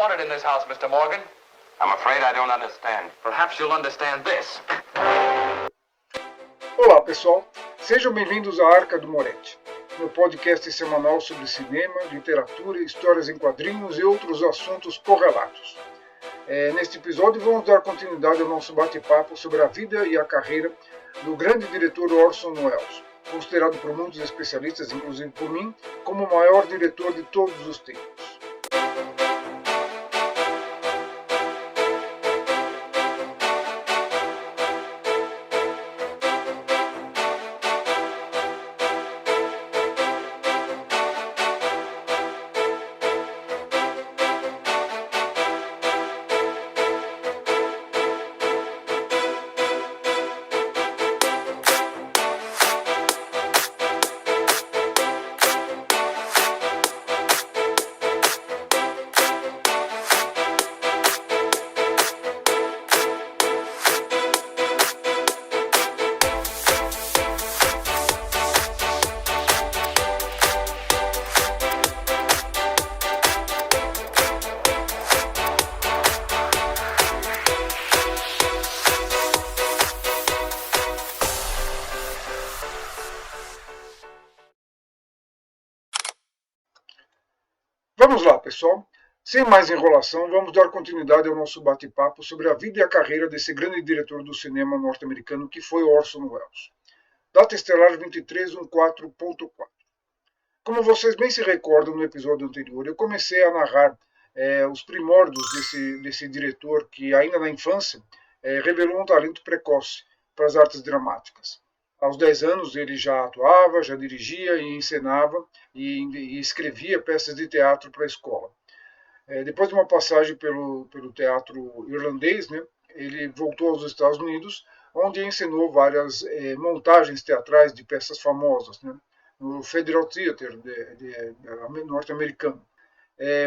wanted in this house, Mr. Morgan. I'm afraid I don't understand. Perhaps you'll understand this. Olá, pessoal. Sejam bem-vindos à Arca do Moretti, meu podcast semanal sobre cinema, literatura, histórias em quadrinhos e outros assuntos correlatos. Neste episódio vamos dar continuidade ao nosso bate-papo sobre a vida e a carreira do grande diretor Orson Welles, considerado por muitos especialistas, inclusive por mim, como o maior diretor de todos os tempos. Vamos lá, pessoal. Sem mais enrolação, vamos dar continuidade ao nosso bate-papo sobre a vida e a carreira desse grande diretor do cinema norte-americano que foi Orson Welles. Data estelar 2314.4. Como vocês bem se recordam no episódio anterior, eu comecei a narrar os primórdios desse diretor que, ainda na infância, revelou um talento precoce para as artes dramáticas. Aos 10 anos ele já atuava, já dirigia e encenava e escrevia peças de teatro para a escola. Depois de uma passagem pelo teatro irlandês, né, ele voltou aos Estados Unidos, onde encenou várias montagens teatrais de peças famosas, né, no Federal Theatre norte-americano.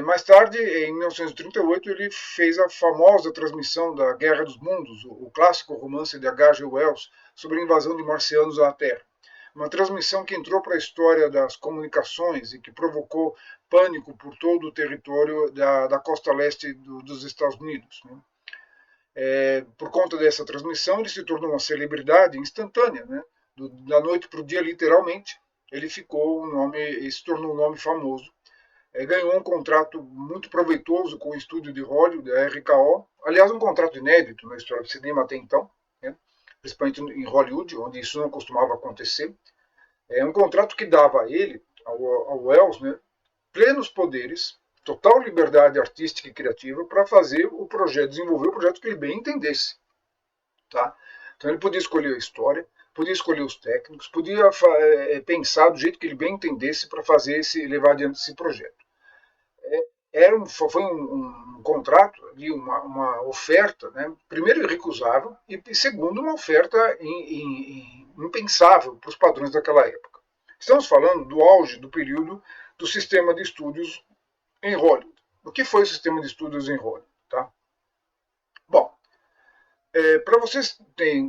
Mais tarde, em 1938, ele fez a famosa transmissão da Guerra dos Mundos, o clássico romance de H.G. Wells sobre a invasão de marcianos à Terra. Uma transmissão que entrou para a história das comunicações e que provocou pânico por todo o território da costa leste dos Estados Unidos, né? Por conta dessa transmissão, ele se tornou uma celebridade instantânea, né? Da noite para o dia, literalmente. Ele se tornou um nome famoso. Ganhou um contrato muito proveitoso com o estúdio de Hollywood, a RKO. Aliás, um contrato inédito na história do cinema até então, né? Principalmente em Hollywood, onde isso não costumava acontecer. É um contrato que dava a ele, ao Welles, né, plenos poderes, total liberdade artística e criativa para fazer o projeto, desenvolver o projeto que ele bem entendesse. Tá? Então ele podia escolher a história, podia escolher os técnicos, podia pensar do jeito que ele bem entendesse para levar adiante esse projeto. Foi um contrato, uma oferta, né? Primeiro irrecusável e segundo uma oferta impensável para os padrões daquela época. Estamos falando do auge do período do sistema de estúdios em Hollywood. O que foi o sistema de estúdios em Hollywood? Tá? Bom, para vocês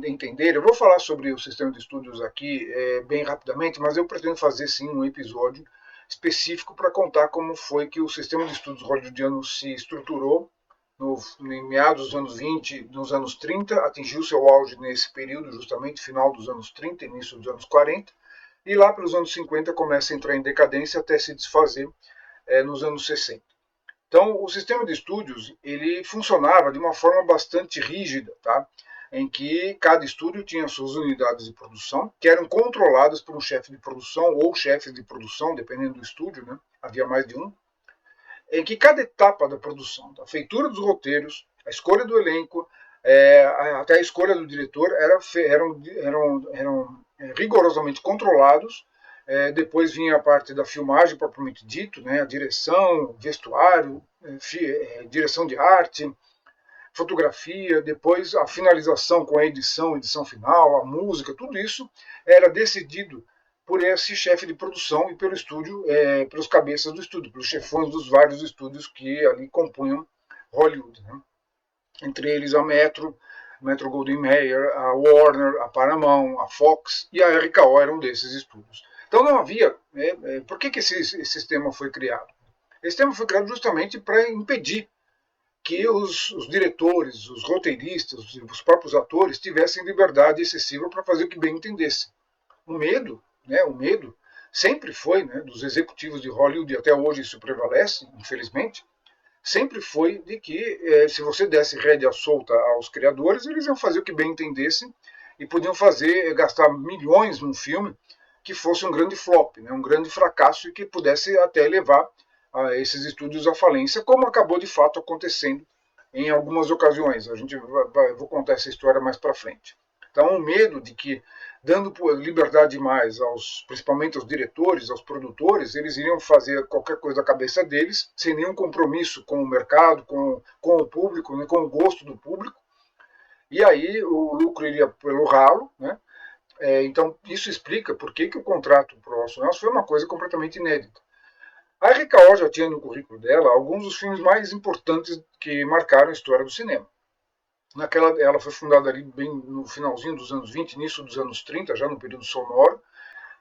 entenderem, eu vou falar sobre o sistema de estúdios aqui bem rapidamente, mas eu pretendo fazer sim um episódio específico para contar como foi que o sistema de estudos hollywoodiano se estruturou em meados dos anos 20, nos anos 30, atingiu seu auge nesse período, justamente final dos anos 30, início dos anos 40, e lá pelos anos 50 começa a entrar em decadência até se desfazer nos anos 60. Então, o sistema de estúdios ele funcionava de uma forma bastante rígida, tá? Em que cada estúdio tinha suas unidades de produção, que eram controladas por um chefe de produção ou chefes de produção, dependendo do estúdio, né? Havia mais de um, em que cada etapa da produção, da feitura dos roteiros, a escolha do elenco, até a escolha do diretor, eram rigorosamente controlados. Depois vinha a parte da filmagem propriamente dito, né? A direção, vestuário, direção de arte, fotografia, depois a finalização com a edição final, a música, tudo isso era decidido por esse chefe de produção e pelo estúdio, pelos cabeças do estúdio, pelos chefões dos vários estúdios que ali compunham Hollywood, né? Entre eles a Metro Goldwyn Mayer, a Warner, a Paramount, a Fox e a RKO eram desses estúdios. Então não havia... por que esse sistema foi criado? Esse sistema foi criado justamente para impedir que os diretores, os roteiristas, os próprios atores tivessem liberdade excessiva para fazer o que bem entendessem. O medo, o medo sempre foi, dos executivos de Hollywood, e até hoje isso prevalece, infelizmente, sempre foi de que se você desse rédea solta aos criadores, eles iam fazer o que bem entendessem e podiam gastar milhões num filme que fosse um grande flop, um grande fracasso e que pudesse até levar esses estúdios à falência, como acabou de fato acontecendo em algumas ocasiões. Vou contar essa história mais para frente. Então, o medo de que, dando liberdade demais, principalmente aos diretores, aos produtores, eles iriam fazer qualquer coisa da cabeça deles, sem nenhum compromisso com o mercado, com o público, com o gosto do público, e aí o lucro iria pelo ralo, então, isso explica por que o contrato para o Orson Welles foi uma coisa completamente inédita. A RKO já tinha no currículo dela alguns dos filmes mais importantes que marcaram a história do cinema. Ela foi fundada ali bem no finalzinho dos anos 20, início dos anos 30, já no período sonoro,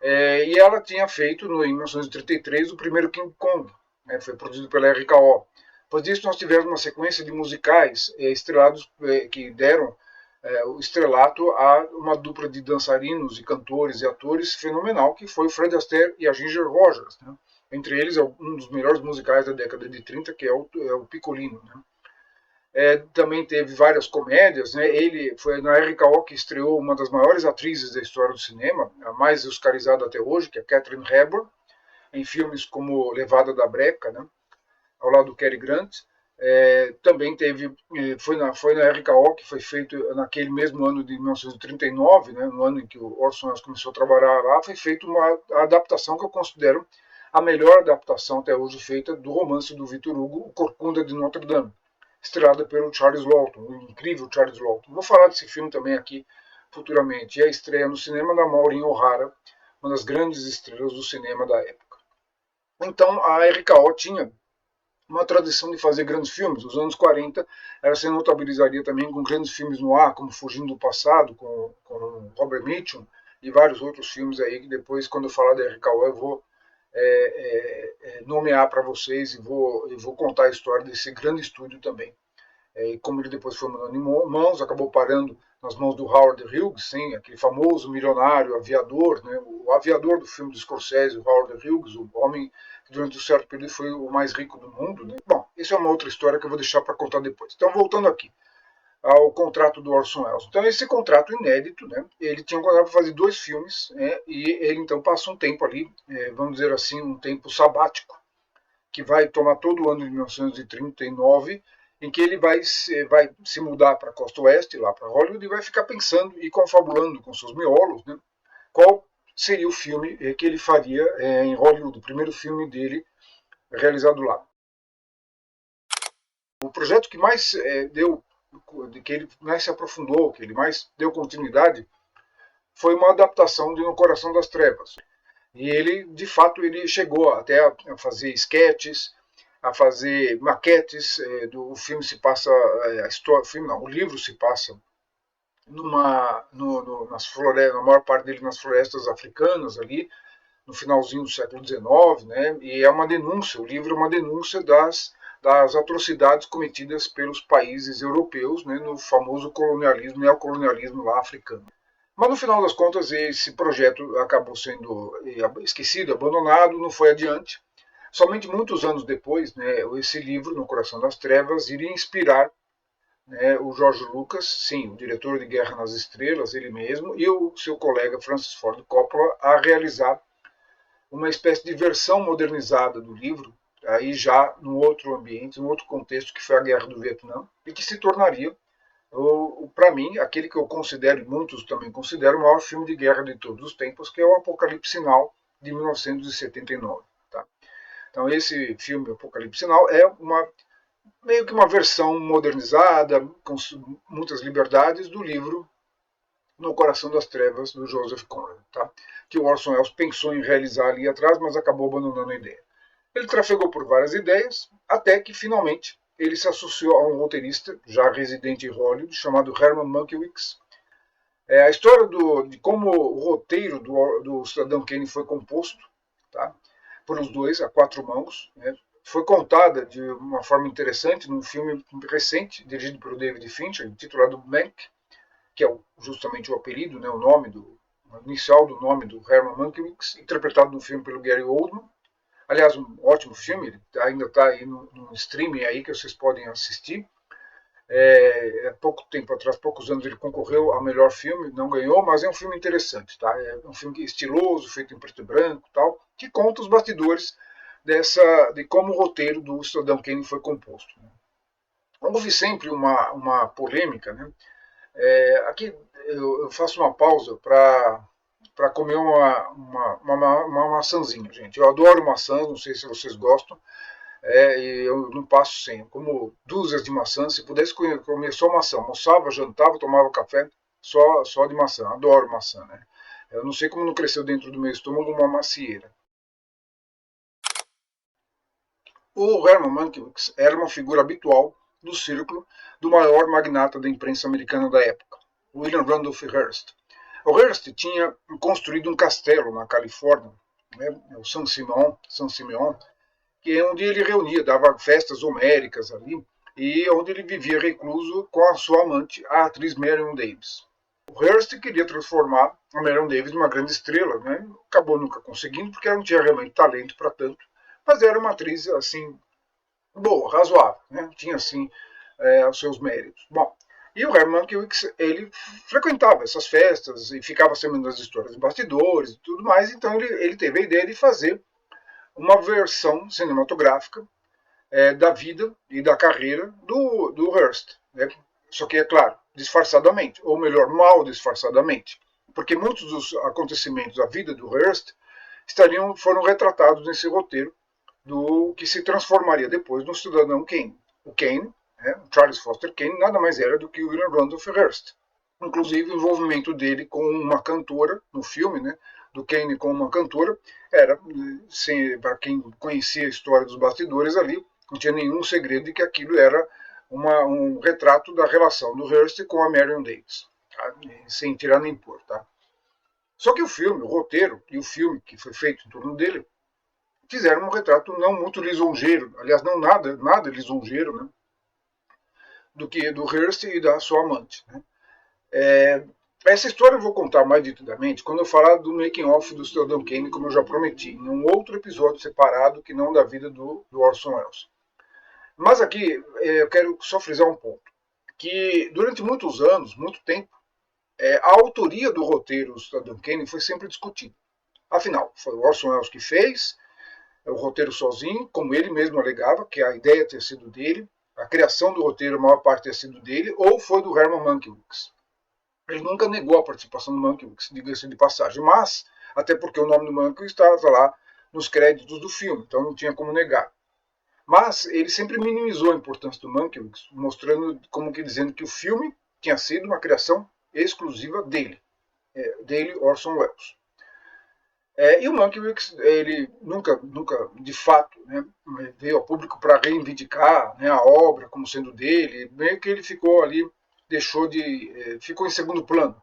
e ela tinha feito, em 1933, o primeiro King Kong, foi produzido pela RKO. Depois disso, nós tivemos uma sequência de musicais estrelados que deram o estrelato a uma dupla de dançarinos e cantores e atores fenomenal, que foi o Fred Astaire e a Ginger Rogers. Entre eles, um dos melhores musicais da década de 30, que é o Piccolino. Também teve várias comédias. Ele foi na RKO que estreou uma das maiores atrizes da história do cinema, a mais oscarizada até hoje, que é Katharine Hepburn, em filmes como Levada da Breca, ao lado do Cary Grant. Também foi na RKO que foi feito naquele mesmo ano de 1939, no ano em que o Orson Welles começou a trabalhar lá, foi feita uma adaptação que eu considero a melhor adaptação até hoje feita do romance do Victor Hugo, O Corcunda de Notre Dame, estrelada pelo Charles Laughton, o incrível Charles Laughton. Vou falar desse filme também aqui futuramente. E a estreia no cinema da Maureen O'Hara, uma das grandes estrelas do cinema da época. Então a RKO tinha uma tradição de fazer grandes filmes. Nos anos 40, ela se notabilizaria também com grandes filmes no ar, como Fugindo do Passado, com Robert Mitchum, e vários outros filmes aí que depois, quando eu falar da RKO, eu vou nomear para vocês e vou contar a história desse grande estúdio também. E como ele depois foi mandando em mãos, acabou parando nas mãos do Howard Hughes, sim, aquele famoso milionário aviador, o aviador do filme do Scorsese, o Howard Hughes, o homem que durante um certo período foi o mais rico do mundo. Bom, isso é uma outra história que eu vou deixar para contar depois. Então, voltando aqui ao contrato do Orson Welles. Então, esse contrato inédito, ele tinha um contrato para fazer 2 filmes, e ele então passa um tempo ali, vamos dizer assim, um tempo sabático, que vai tomar todo o ano de 1939, em que ele vai se mudar para a costa oeste, lá para Hollywood, e vai ficar pensando e confabulando com seus miolos, qual seria o filme que ele faria em Hollywood, o primeiro filme dele realizado lá. O projeto que mais que ele mais se aprofundou, que ele mais deu continuidade, foi uma adaptação de No Coração das Trevas. E ele, de fato, ele chegou até a fazer esquetes, a fazer maquetes. O filme se passa, o livro se passa nas florestas, na maior parte dele nas florestas africanas ali, no finalzinho do século XIX, e é uma denúncia, o livro é uma denúncia das atrocidades cometidas pelos países europeus, no famoso colonialismo, neocolonialismo lá africano. Mas no final das contas esse projeto acabou sendo esquecido, abandonado, não foi adiante. Somente muitos anos depois, esse livro, No Coração das Trevas, iria inspirar o George Lucas, sim, o diretor de Guerra nas Estrelas, ele mesmo, e o seu colega Francis Ford Coppola, a realizar uma espécie de versão modernizada do livro, aí já num outro ambiente, num outro contexto, que foi a Guerra do Vietnã, e que se tornaria, para mim, aquele que eu considero, e muitos também consideram, o maior filme de guerra de todos os tempos, que é o Apocalipse Sinal, de 1979. Tá? Então esse filme, Apocalipse Sinal, é meio que uma versão modernizada, com muitas liberdades, do livro No Coração das Trevas, do Joseph Conrad, tá? Que o Orson Welles pensou em realizar ali atrás, mas acabou abandonando a ideia. Ele trafegou por várias ideias, até que finalmente ele se associou a um roteirista já residente em Hollywood, chamado Herman Mankiewicz. A história de como o roteiro do Cidadão Kane foi composto, tá? Por os dois, a 4 mãos, foi contada de uma forma interessante num filme recente, dirigido pelo David Fincher, intitulado Mank, que é justamente o apelido, né, o inicial do nome do Herman Mankiewicz, interpretado no filme pelo Gary Oldman. Aliás, um ótimo filme, ele ainda está aí no streaming aí que vocês podem assistir. Pouco tempo atrás, poucos anos, ele concorreu ao melhor filme, não ganhou, mas é um filme interessante, tá? É um filme estiloso, feito em preto e branco, tal, que conta os bastidores de como o roteiro do Cidadão Kane foi composto. Né? Houve sempre uma polêmica, né? Aqui eu faço uma pausa para comer uma maçãzinha, gente. Eu adoro maçãs, não sei se vocês gostam. E eu não passo sem. Eu como dúzias de maçãs. Se pudesse comer só maçã, almoçava, jantava, tomava café só de maçã. Adoro maçã, né? Eu não sei como não cresceu dentro do meu estômago uma macieira. O Herman Mankiewicz era uma figura habitual do círculo do maior magnata da imprensa americana da época, William Randolph Hearst. O Hearst tinha construído um castelo na Califórnia, né, o San Simeon, que é onde ele reunia, dava festas homéricas ali, e onde ele vivia recluso com a sua amante, a atriz Marion Davies. O Hearst queria transformar a Marion Davies numa grande estrela, né? Acabou nunca conseguindo, porque ela não tinha realmente talento para tanto, mas era uma atriz, assim, boa, razoável, né? Tinha, assim, os seus méritos. Bom, e o Herman Mankiewicz, ele frequentava essas festas e ficava sabendo das histórias de bastidores e tudo mais, então ele teve a ideia de fazer uma versão cinematográfica da vida e da carreira do Hearst. Né? Só que, é claro, disfarçadamente, ou melhor, mal disfarçadamente, porque muitos dos acontecimentos da vida do Hearst foram retratados nesse roteiro do que se transformaria depois no Cidadão Kane. O Kane, o Charles Foster Kane, nada mais era do que o William Randolph Hearst. Inclusive, o envolvimento dele com uma cantora no filme, né, do Kane com uma cantora, era, para quem conhecia a história dos bastidores ali, não tinha nenhum segredo de que aquilo era um retrato da relação do Hearst com a Marion Davies, tá? Sem tirar nem pôr. Tá? Só que o filme, o roteiro e o filme que foi feito em torno dele, fizeram um retrato não muito lisonjeiro, aliás, não nada lisonjeiro, né, do Hearst e da sua amante. Né? Essa história eu vou contar mais detidamente quando eu falar do making-off do Cidadão Kane, como eu já prometi, em um outro episódio separado que não da vida do Orson Welles. Mas aqui eu quero só frisar um ponto, que durante muitos anos, muito tempo, a autoria do roteiro do Cidadão Kane foi sempre discutida. Afinal, foi o Orson Welles que fez o roteiro sozinho, como ele mesmo alegava, que a ideia ter sido dele, a criação do roteiro, a maior parte ter sido dele, ou foi do Herman Mankiewicz. Ele nunca negou a participação do Mankiewicz, diga-se de passagem, mas, até porque o nome do Mankiewicz estava lá nos créditos do filme, então não tinha como negar. Mas ele sempre minimizou a importância do Mankiewicz, mostrando, como que dizendo que o filme tinha sido uma criação exclusiva dele, Orson Welles. E o Mankiewicz, ele nunca de fato, né, veio ao público para reivindicar, né, a obra como sendo dele, meio que ele ficou ali, ficou em segundo plano.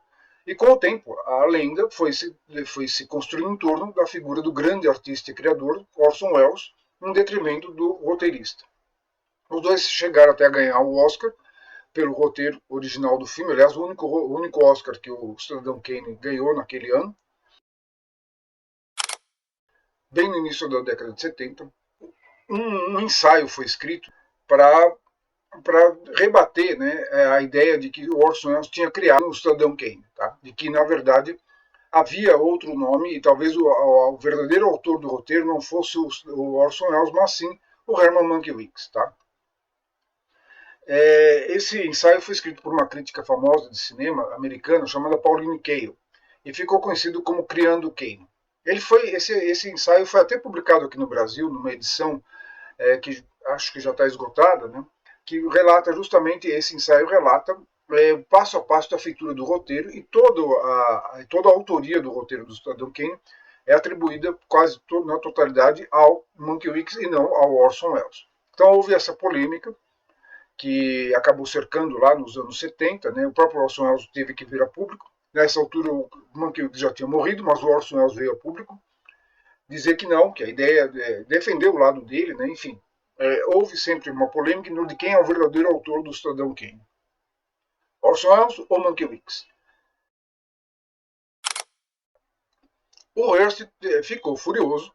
E com o tempo, a lenda foi se construindo em torno da figura do grande artista e criador Orson Welles, em detrimento do roteirista. Os dois chegaram até a ganhar o Oscar pelo roteiro original do filme, aliás, o único Oscar que o Cidadão Kane ganhou naquele ano, bem no início da década de 70. Um ensaio foi escrito para rebater, né, a ideia de que o Orson Welles tinha criado o Cidadão Kane, tá? De que, na verdade, havia outro nome e talvez o verdadeiro autor do roteiro não fosse o Orson Welles, mas sim o Herman Mankiewicz. Tá? Esse ensaio foi escrito por uma crítica famosa de cinema americana chamada Pauline Kael e ficou conhecido como Criando Kane. Esse ensaio foi até publicado aqui no Brasil, numa edição que acho que já está esgotada, né, que relata justamente, esse ensaio relata passo a passo da feitura do roteiro e toda a autoria do roteiro do Cidadão Kane é atribuída quase na totalidade ao Mankiewicz e não ao Orson Welles. Então houve essa polêmica que acabou cercando lá nos anos 70, né, o próprio Orson Welles teve que vir a público. Nessa altura o Mankiewicz já tinha morrido, mas o Orson Welles veio a público dizer que não, que a ideia defender o lado dele, né, enfim. houve sempre uma polêmica em torno de quem é o verdadeiro autor do Cidadão Kane. Orson Welles ou Mankiewicz. O Hearst ficou furioso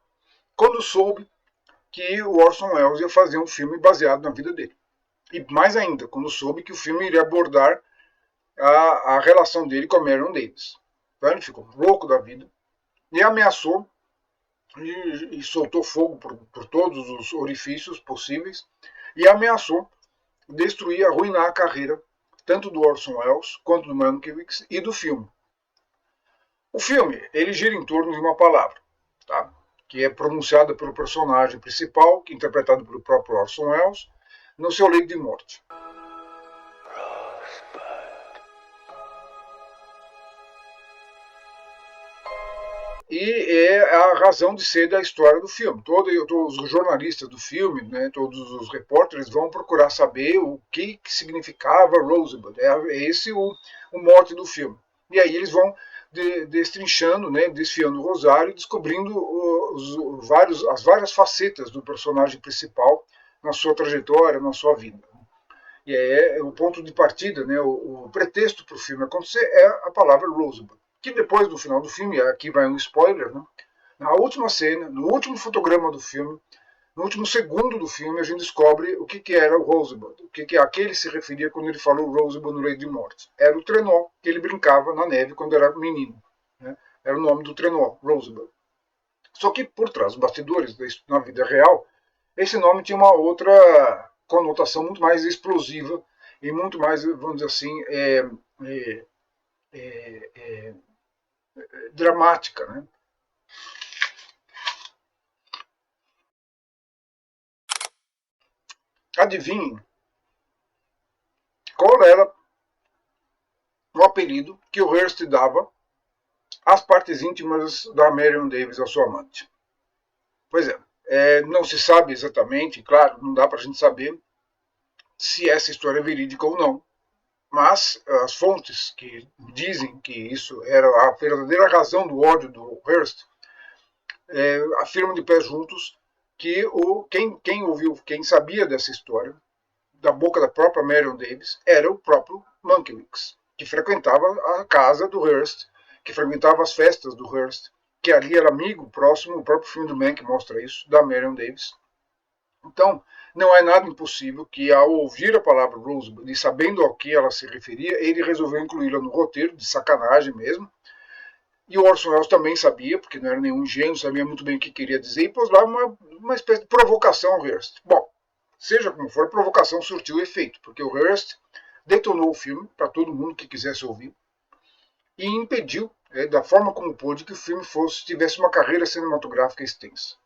quando soube que o Orson Welles ia fazer um filme baseado na vida dele. E mais ainda, quando soube que o filme iria abordar a relação dele com a Marion Davies. Então ele ficou louco da vida e ameaçou e soltou fogo por todos os orifícios possíveis e ameaçou destruir, arruinar a carreira tanto do Orson Welles quanto do Mankiewicz e do filme. O filme ele gira em torno de uma palavra, tá? Que é pronunciada pelo personagem principal, interpretado pelo próprio Orson Welles, no seu leito de morte. E é a razão de ser da história do filme. Todos os jornalistas do filme, né, todos os repórteres vão procurar saber o que significava Rosebud. É esse o mote do filme. E aí eles vão destrinchando, né, desfiando o rosário e descobrindo as várias facetas do personagem principal na sua trajetória, na sua vida. E é o ponto de partida, né, o pretexto para o filme acontecer é a palavra Rosebud. Que depois do final do filme, aqui vai um spoiler, né? Na última cena, no último fotograma do filme, no último segundo do filme, a gente descobre o que era o Rosebud, a que ele se referia quando ele falou Rosebud no leito de morte. Era o trenó que ele brincava na neve quando era menino. Né? Era o nome do trenó, Rosebud. Só que por trás dos bastidores, na vida real, esse nome tinha uma outra conotação muito mais explosiva e muito mais, vamos dizer assim, dramática, né? Adivinhem qual era o apelido que o Hearst dava às partes íntimas da Marion Davies, a sua amante. Pois é, não se sabe exatamente, claro, não dá para a gente saber se essa história é verídica ou não, mas as fontes que dizem que isso era a verdadeira razão do ódio do Hearst afirmam de pés juntos que quem sabia dessa história, da boca da própria Marion Davies, era o próprio Mankiewicz, que frequentava a casa do Hearst, que frequentava as festas do Hearst, que ali era amigo próximo, o próprio filme do Mank mostra isso, da Marion Davies. Então, não é nada impossível que, ao ouvir a palavra Rosebud e sabendo ao que ela se referia, ele resolveu incluí-la no roteiro, de sacanagem mesmo. E o Orson Welles também sabia, porque não era nenhum ingênuo, sabia muito bem o que queria dizer, e pôs lá uma espécie de provocação ao Hearst. Bom, seja como for, a provocação surtiu efeito, porque o Hearst detonou o filme para todo mundo que quisesse ouvir e impediu, da forma como pôde, que o filme tivesse uma carreira cinematográfica extensa.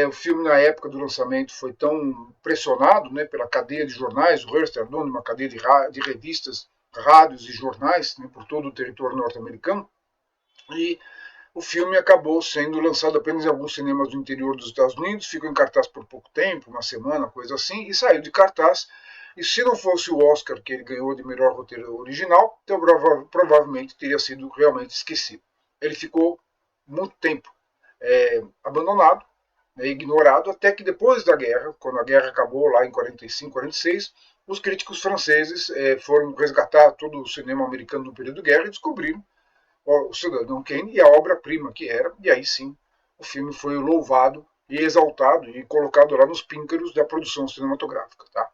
O filme, na época do lançamento, foi tão pressionado, né, pela cadeia de jornais. O Hearst era dono de uma cadeia de revistas, rádios e jornais, né, por todo o território norte-americano. E o filme acabou sendo lançado apenas em alguns cinemas do interior dos Estados Unidos, ficou em cartaz por pouco tempo, uma semana, coisa assim, e saiu de cartaz. E se não fosse o Oscar que ele ganhou de melhor roteiro original, então provavelmente teria sido realmente esquecido. Ele ficou muito tempo abandonado, né, ignorado, até que depois da guerra, quando a guerra acabou lá em 45, 46, os críticos franceses foram resgatar todo o cinema americano do período de guerra e descobriram o Cidadão Kane e a obra-prima que era, e aí sim o filme foi louvado e exaltado e colocado lá nos píncaros da produção cinematográfica. Tá?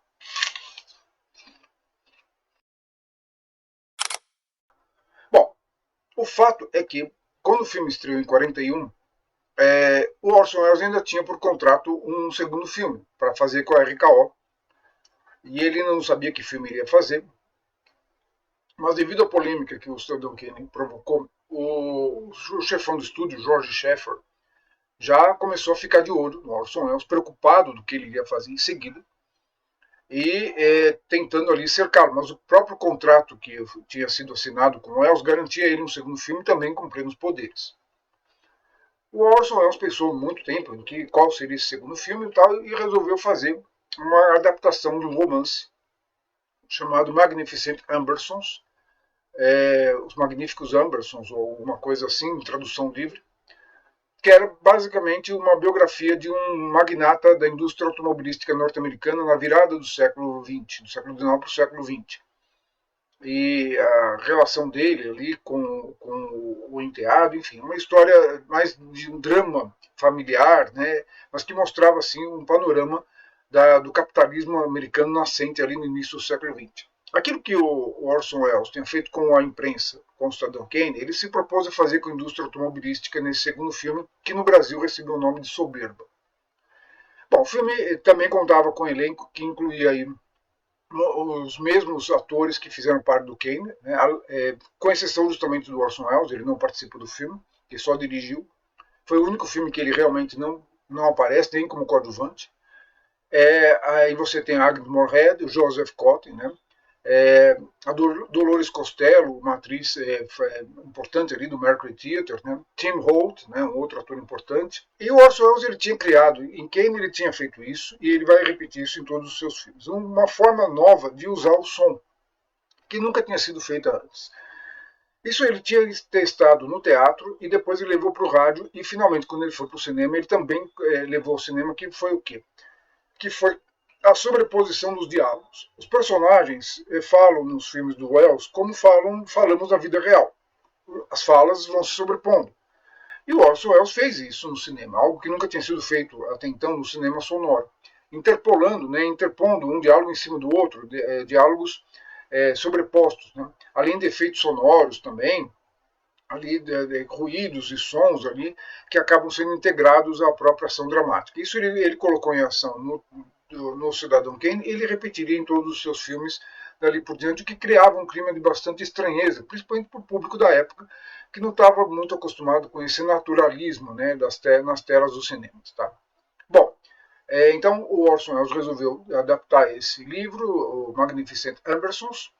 Bom, o fato é que quando o filme estreou em 41, o Orson Welles ainda tinha por contrato um segundo filme para fazer com a RKO, e ele não sabia que filme iria fazer, mas devido à polêmica que o Cidadão Kane provocou, o chefão do estúdio, George Schaeffer, já começou a ficar de olho no Orson Welles, preocupado do que ele iria fazer em seguida, e tentando ali cercá-lo. Mas o próprio contrato que tinha sido assinado com o Welles garantia a ele um segundo filme também com plenos poderes. O Orson Welles pensou muito tempo em qual seria esse segundo filme e tal, e resolveu fazer uma adaptação de um romance chamado Magnificent Ambersons, os Magníficos Ambersons, ou uma coisa assim, em tradução livre, que era basicamente uma biografia de um magnata da indústria automobilística norte-americana na virada do século XX, do século XIX para o século XX. E a relação dele ali com o enteado, enfim, uma história mais de um drama familiar, né, mas que mostrava assim um panorama do capitalismo americano nascente ali no início do século XX. Aquilo que o Orson Welles tem feito com a imprensa, com o Cidadão Kane, ele se propôs a fazer com a indústria automobilística nesse segundo filme, que no Brasil recebeu o nome de Soberba. Bom, o filme também contava com um elenco que incluía aí os mesmos atores que fizeram parte do Kane, né, com exceção justamente do Orson Welles, ele não participa do filme, ele só dirigiu. Foi o único filme que ele realmente não aparece, nem como coadjuvante. Aí você tem a Agnes Moorehead, o Joseph Cotten, né, a Dolores Costello, uma atriz importante ali do Mercury Theatre, né? Tim Holt, né? Um outro ator importante. E o Orson Welles ele tinha criado, em Kane ele tinha feito isso, e ele vai repetir isso em todos os seus filmes. Uma forma nova de usar o som, que nunca tinha sido feita antes. Isso ele tinha testado no teatro, e depois ele levou para o rádio, e finalmente, quando ele foi para o cinema, ele também levou ao cinema, que foi o quê? Que foi a sobreposição dos diálogos. Os personagens falam nos filmes do Welles como falamos na vida real. As falas vão se sobrepondo. E o Orson Welles fez isso no cinema, algo que nunca tinha sido feito até então no cinema sonoro. Interpolando, né, interpondo um diálogo em cima do outro, diálogos sobrepostos. Né? Além de efeitos sonoros também, ali de ruídos e sons ali que acabam sendo integrados à própria ação dramática. Isso ele colocou em ação no Cidadão Kane, ele repetiria em todos os seus filmes dali por diante, o que criava um clima de bastante estranheza, principalmente para o público da época, que não estava muito acostumado com esse naturalismo, né, nas telas dos cinemas. Tá? Bom, então o Orson Welles resolveu adaptar esse livro, o Magnificent Ambersons,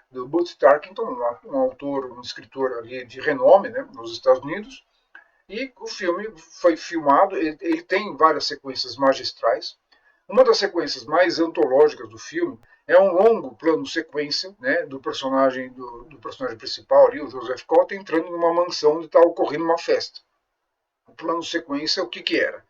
do Boots Tarkington, um autor, um escritor ali de renome, né, nos Estados Unidos, e o filme foi filmado, ele tem várias sequências magistrais. Uma das sequências mais antológicas do filme é um longo plano sequência, né, do personagem principal ali, o Joseph Cotten, entrando numa mansão onde está ocorrendo uma festa. O plano sequência, o que era?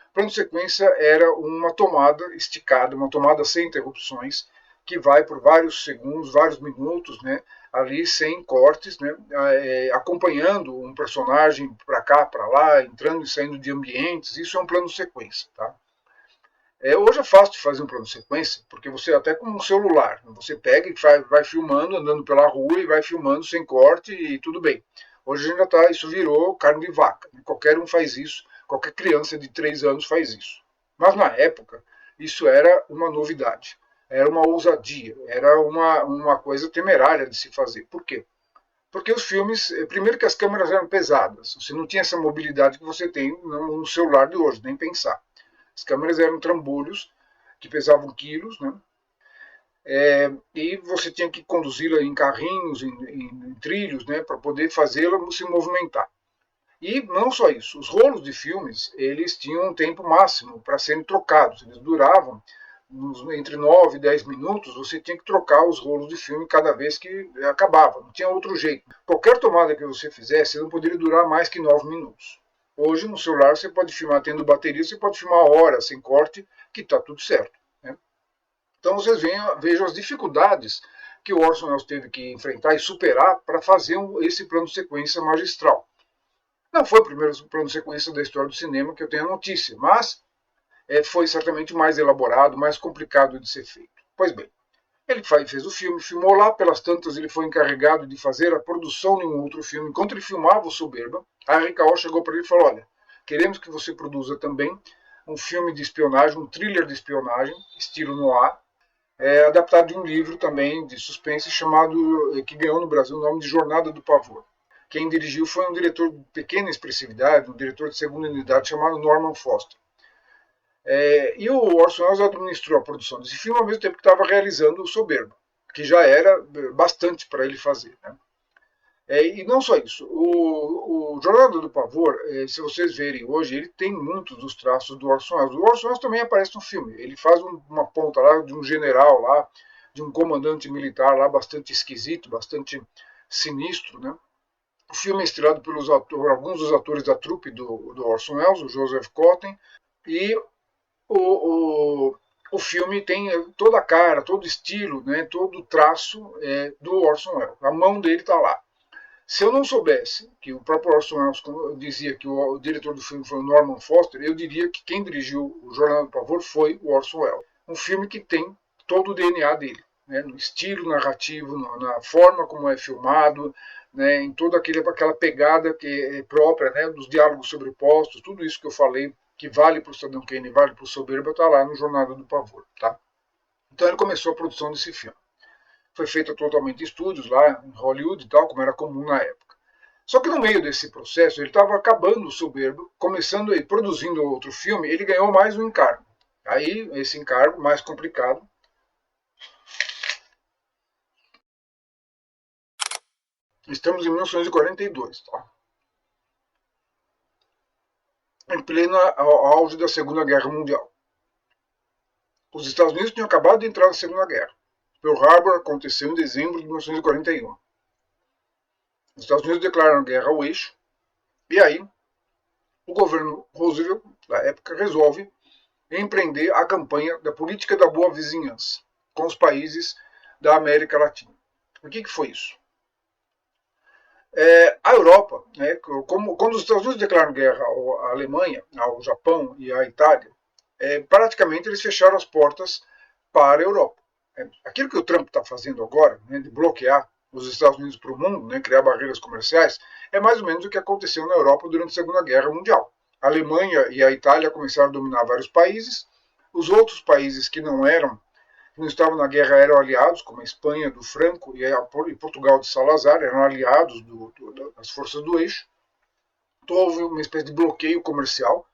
O plano sequência era uma tomada esticada, uma tomada sem interrupções, que vai por vários segundos, vários minutos, né, ali sem cortes, né, acompanhando um personagem para cá, para lá, entrando e saindo de ambientes. Isso é um plano sequência, tá? Hoje é fácil de fazer um plano sequência, porque você até com um celular, você pega e vai filmando, andando pela rua e vai filmando sem corte e tudo bem. Hoje ainda tá, isso virou carne de vaca. Qualquer um faz isso, qualquer criança de 3 anos faz isso. Mas na época, isso era uma novidade, era uma ousadia, era uma coisa temerária de se fazer. Por quê? Porque os filmes, primeiro que as câmeras eram pesadas, você não tinha essa mobilidade que você tem no celular de hoje, nem pensar. As câmeras eram trambolhos que pesavam quilos, né? E você tinha que conduzi-la em carrinhos, em trilhos, né, para poder fazê-la se movimentar. E não só isso, os rolos de filmes, eles tinham um tempo máximo para serem trocados. Eles duravam entre 9 e 10 minutos, você tinha que trocar os rolos de filme cada vez que acabava. Não tinha outro jeito. Qualquer tomada que você fizesse não poderia durar mais que 9 minutos. Hoje, no celular, você pode filmar tendo bateria, você pode filmar horas sem corte, que está tudo certo. Né? Então, vocês vejam as dificuldades que o Orson Welles teve que enfrentar e superar para fazer esse plano de sequência magistral. Não foi o primeiro plano de sequência da história do cinema que eu tenho a notícia, mas foi certamente mais elaborado, mais complicado de ser feito. Pois bem, ele fez o filme, filmou lá, pelas tantas ele foi encarregado de fazer a produção de um outro filme. Enquanto ele filmava o Soberba, a RKO chegou para ele e falou, olha, queremos que você produza também um filme de espionagem, um thriller de espionagem, estilo noir, adaptado de um livro também de suspense chamado, que ganhou no Brasil o nome de Jornada do Pavor. Quem dirigiu foi um diretor de pequena expressividade, um diretor de segunda unidade chamado Norman Foster. E o Orson Welles administrou a produção desse filme ao mesmo tempo que estava realizando o Soberba, que já era bastante para ele fazer. Né? E não só isso, o Jornada do Pavor, se vocês verem hoje, ele tem muitos dos traços do Orson Welles. O Orson Welles também aparece no filme, ele faz uma ponta lá de um general lá, de um comandante militar lá bastante esquisito, bastante sinistro, né? O filme é estrelado pelos alguns dos atores da trupe do Orson Welles, o Joseph Cotten, e o filme tem toda a cara, todo o estilo, né, todo o traço do Orson Welles. A mão dele está lá. Se eu não soubesse que o próprio Orson Welles dizia que o diretor do filme foi o Norman Foster, eu diria que quem dirigiu o Jornada do Pavor foi o Orson Welles. Um filme que tem todo o DNA dele, né, no estilo narrativo, na forma como é filmado, né, em toda aquela pegada que é própria, né, dos diálogos sobrepostos, tudo isso que eu falei, que vale para o Cidadão Kane e vale para o Soberba, está lá no Jornada do Pavor. Tá? Então ele começou a produção desse filme. Foi feita totalmente em estúdios lá em Hollywood e tal, como era comum na época. Só que no meio desse processo, ele estava acabando o Soberba, começando e produzindo outro filme, ele ganhou mais um encargo. Aí, esse encargo mais complicado. Estamos em 1942, tá? Em pleno auge da Segunda Guerra Mundial. Os Estados Unidos tinham acabado de entrar na Segunda Guerra. Pearl Harbor aconteceu em dezembro de 1941. Os Estados Unidos declararam guerra ao eixo, e aí o governo Roosevelt, da época, resolve empreender a campanha da política da boa vizinhança com os países da América Latina. O que foi isso? A Europa, né, quando os Estados Unidos declararam guerra à Alemanha, ao Japão e à Itália, praticamente eles fecharam as portas para a Europa. Aquilo que o Trump está fazendo agora, né, de bloquear os Estados Unidos para o mundo, né, criar barreiras comerciais, é mais ou menos o que aconteceu na Europa durante a Segunda Guerra Mundial. A Alemanha e a Itália começaram a dominar vários países, os outros países que não estavam na guerra eram aliados, como a Espanha do Franco e Portugal de Salazar, eram aliados das forças do eixo. Então houve uma espécie de bloqueio comercial.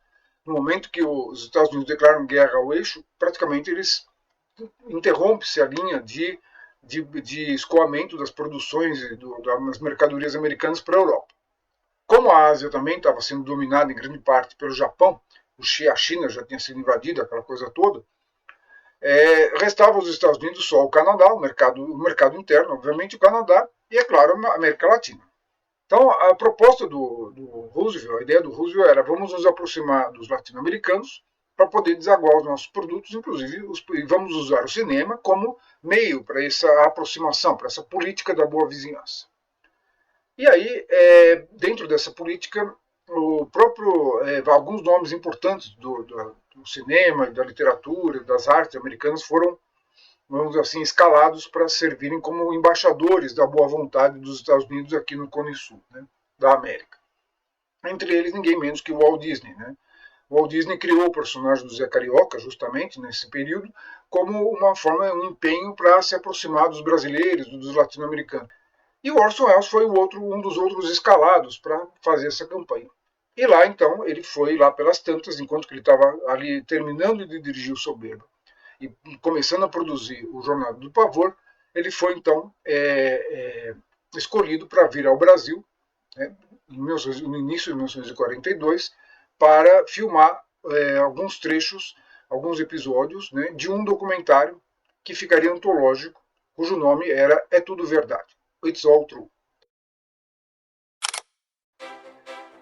No momento que os Estados Unidos declaram guerra ao eixo, praticamente eles interrompe-se a linha de escoamento das produções das mercadorias americanas para a Europa. Como a Ásia também estava sendo dominada em grande parte pelo Japão, a China já tinha sido invadida, aquela coisa toda, restava aos Estados Unidos só o Canadá, o mercado interno, obviamente o Canadá, e, é claro, a América Latina. Então, a proposta do Roosevelt, a ideia do Roosevelt era: vamos nos aproximar dos latino-americanos para poder desaguar os nossos produtos, inclusive vamos usar o cinema como meio para essa aproximação, para essa política da boa vizinhança. E aí, dentro dessa política, alguns nomes importantes do cinema, da literatura, das artes americanas foram, vamos dizer assim, escalados para servirem como embaixadores da boa vontade dos Estados Unidos aqui no Cone Sul, né, da América. Entre eles, ninguém menos que o Walt Disney, né? O Walt Disney criou o personagem do Zé Carioca, justamente nesse período, como uma forma, um empenho para se aproximar dos brasileiros, dos latino-americanos. E o Orson Welles foi um dos outros escalados para fazer essa campanha. E lá, então, ele foi lá pelas tantas, enquanto que ele estava ali terminando de dirigir o Soberba e começando a produzir o Jornada do Pavor, ele foi, então, escolhido para vir ao Brasil, né, no início de 1942, para filmar alguns trechos, alguns episódios, né, de um documentário que ficaria antológico, cujo nome era É Tudo Verdade. It's All True.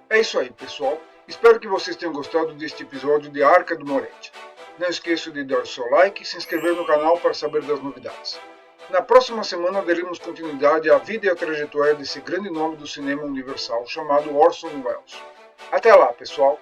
É isso aí, pessoal. Espero que vocês tenham gostado deste episódio de Arca do Moretti. Não esqueça de dar o seu like e se inscrever no canal para saber das novidades. Na próxima semana daremos continuidade à vida e à trajetória desse grande nome do cinema universal chamado Orson Welles. Até lá, pessoal!